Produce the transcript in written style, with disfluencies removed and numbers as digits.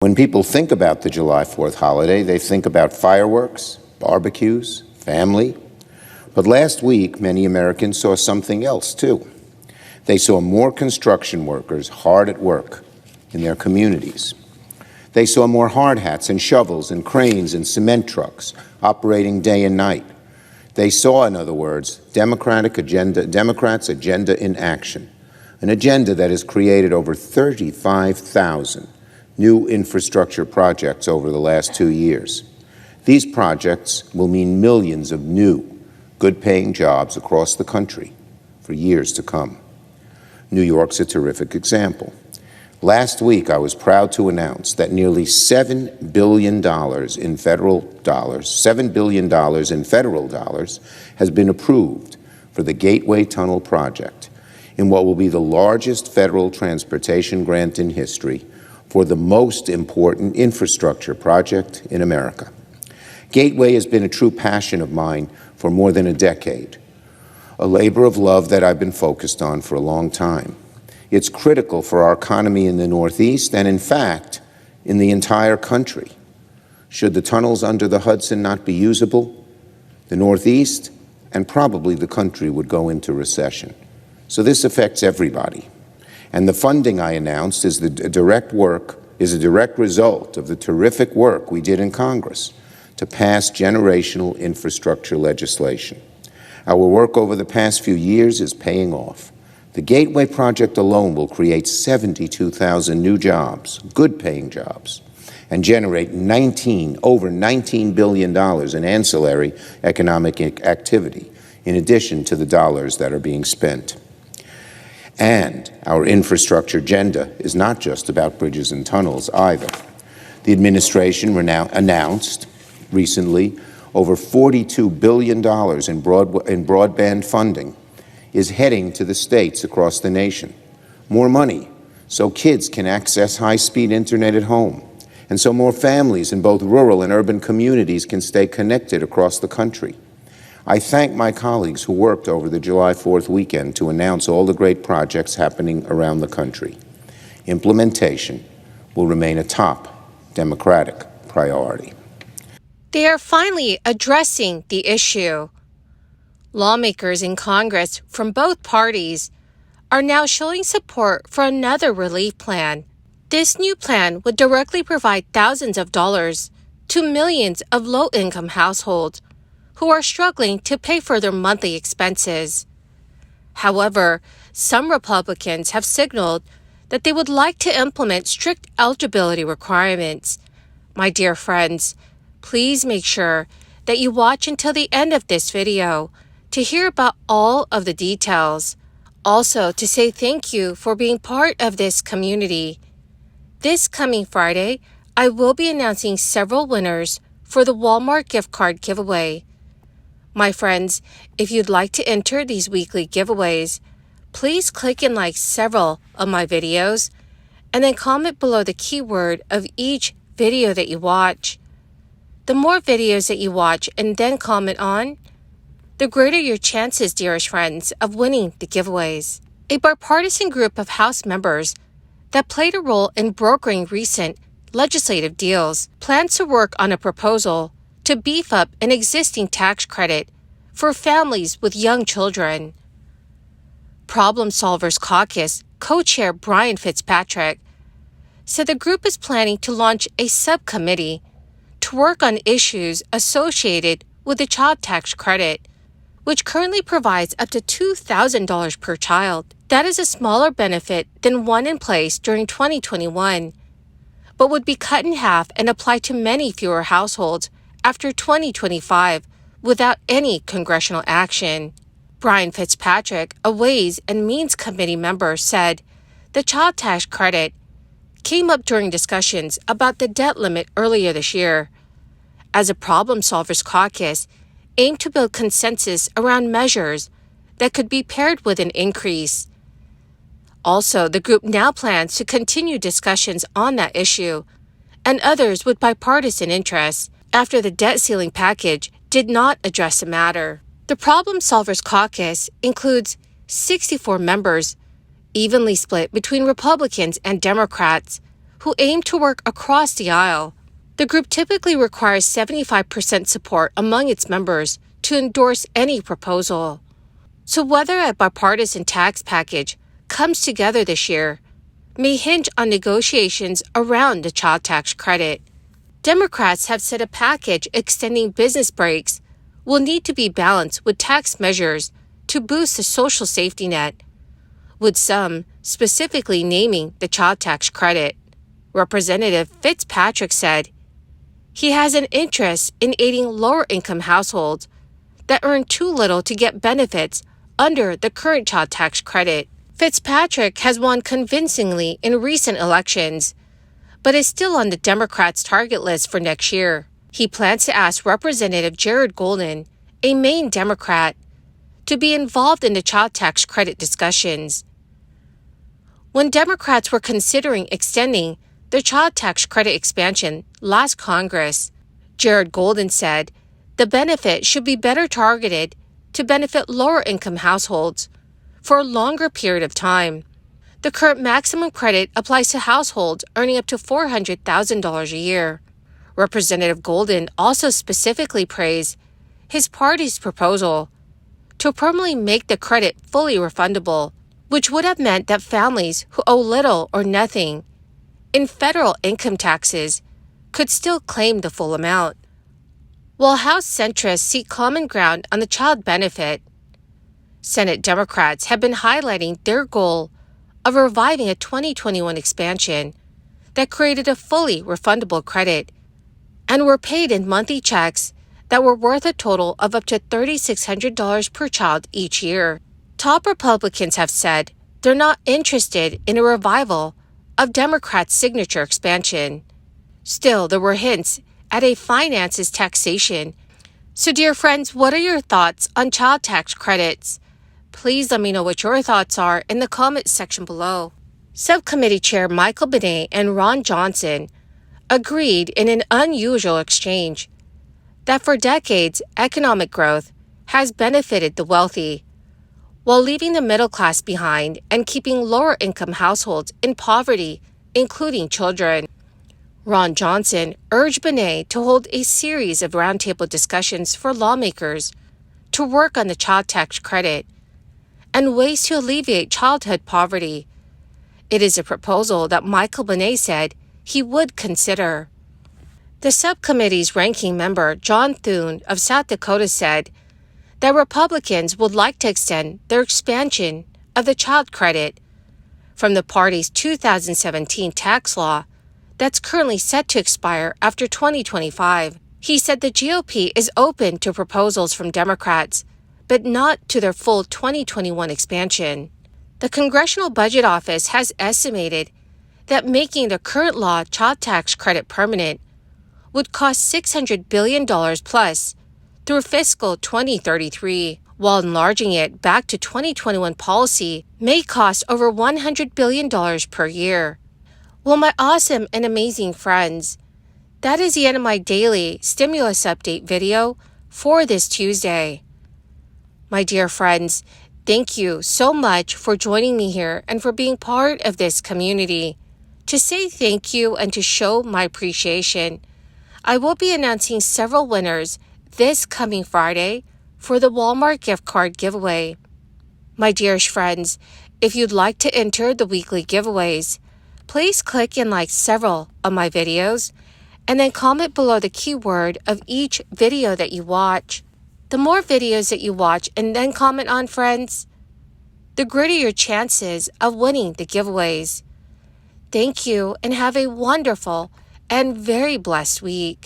When people think about the July 4th holiday, they think about fireworks, barbecues, family. But last week, many Americans saw something else, too. They saw more construction workers hard at work in their communities. They saw more hard hats and shovels and cranes and cement trucks operating day and night. They saw, in other words, Democrats' agenda in action, an agenda that has created over 35,000 new infrastructure projects over the last 2 years. These projects will mean millions of new, good-paying jobs across the country for years to come. New York's a terrific example. Last week, I was proud to announce that nearly $7 billion in federal dollars has been approved for the Gateway Tunnel project in what will be the largest federal transportation grant in history for the most important infrastructure project in America. Gateway has been a true passion of mine for more than a decade, a labor of love that I've been focused on for a long time. It's critical for our economy in the Northeast and, in fact, in the entire country. Should the tunnels under the Hudson not be usable, the Northeast and probably the country would go into recession. So this affects everybody. And the funding I announced is a direct result of the terrific work we did in Congress to pass generational infrastructure legislation. Our work over the past few years is paying off. The Gateway project alone will create 72,000 new jobs, good-paying jobs, and generate over $19 billion in ancillary economic activity, in addition to the dollars that are being spent. And our infrastructure agenda is not just about bridges and tunnels either. The administration announced recently over $42 billion in broadband funding is heading to the states across the nation. More money so kids can access high-speed internet at home, and so more families in both rural and urban communities can stay connected across the country. I thank my colleagues who worked over the July 4th weekend to announce all the great projects happening around the country. Implementation will remain a top Democratic priority. They are finally addressing the issue. Lawmakers in Congress from both parties are now showing support for another relief plan. This new plan would directly provide thousands of dollars to millions of low-income households who are struggling to pay for their monthly expenses. However, some Republicans have signaled that they would like to implement strict eligibility requirements. My dear friends, please make sure that you watch until the end of this video to hear about all of the details. Also, to say thank you for being part of this community. This coming Friday, I will be announcing several winners for the Walmart gift card giveaway. My friends, if you'd like to enter these weekly giveaways, please click and like several of my videos and then comment below the keyword of each video that you watch. The more videos that you watch and then comment on, the greater your chances, dearest friends, of winning the giveaways. A bipartisan group of House members that played a role in brokering recent legislative deals plans to work on a proposal to beef up an existing tax credit for families with young children. Problem Solvers Caucus co-chair Brian Fitzpatrick said the group is planning to launch a subcommittee to work on issues associated with the child tax credit, which currently provides up to $2,000 per child. That is a smaller benefit than one in place during 2021, but would be cut in half and applied to many fewer households after 2025 without any congressional action. Brian Fitzpatrick, a Ways and Means Committee member, said the child tax credit came up during discussions about the debt limit earlier this year, as a Problem Solvers Caucus aimed to build consensus around measures that could be paired with an increase. Also, the group now plans to continue discussions on that issue and others with bipartisan interests after the debt ceiling package did not address the matter. The Problem Solvers Caucus includes 64 members, evenly split between Republicans and Democrats, who aim to work across the aisle. The group typically requires 75% support among its members to endorse any proposal. So whether a bipartisan tax package comes together this year may hinge on negotiations around the child tax credit. Democrats have said a package extending business breaks will need to be balanced with tax measures to boost the social safety net, with some specifically naming the child tax credit. Representative Fitzpatrick said he has an interest in aiding lower-income households that earn too little to get benefits under the current child tax credit. Fitzpatrick has won convincingly in recent elections, but is still on the Democrats' target list for next year. He plans to ask Representative Jared Golden, a Maine Democrat, to be involved in the child tax credit discussions. When Democrats were considering extending the child tax credit expansion last Congress, Jared Golden said the benefit should be better targeted to benefit lower-income households for a longer period of time. The current maximum credit applies to households earning up to $400,000 a year. Representative Golden also specifically praised his party's proposal to permanently make the credit fully refundable, which would have meant that families who owe little or nothing in federal income taxes could still claim the full amount. While House centrists seek common ground on the child benefit, Senate Democrats have been highlighting their goal of reviving a 2021 expansion that created a fully refundable credit and were paid in monthly checks that were worth a total of up to $3,600 per child each year. Top Republicans have said they're not interested in a revival of Democrats' signature expansion. Still, there were hints at a finances taxation. So, dear friends, what are your thoughts on child tax credits? Please let me know what your thoughts are in the comments section below. Subcommittee Chair Michael Benet and Ron Johnson agreed in an unusual exchange that for decades, economic growth has benefited the wealthy, while leaving the middle class behind and keeping lower-income households in poverty, including children. Ron Johnson urged Benet to hold a series of roundtable discussions for lawmakers to work on the child tax credit and ways to alleviate childhood poverty. It is a proposal that Michael Benet said he would consider. The subcommittee's ranking member, John Thune of South Dakota, said that Republicans would like to extend their expansion of the child credit from the party's 2017 tax law that's currently set to expire after 2025. He said the GOP is open to proposals from Democrats, but not to their full 2021 expansion. The Congressional Budget Office has estimated that making the current law child tax credit permanent would cost $600 billion plus through fiscal 2033, while enlarging it back to 2021 policy may cost over $100 billion per year. Well, my awesome and amazing friends, that is the end of my daily stimulus update video for this Tuesday. My dear friends, thank you so much for joining me here and for being part of this community. To say thank you and to show my appreciation, I will be announcing several winners this coming Friday for the Walmart gift card giveaway. My dearest friends, if you'd like to enter the weekly giveaways, please click and like several of my videos and then comment below the keyword of each video that you watch. The more videos that you watch and then comment on, friends, the greater your chances of winning the giveaways. Thank you and have a wonderful and very blessed week.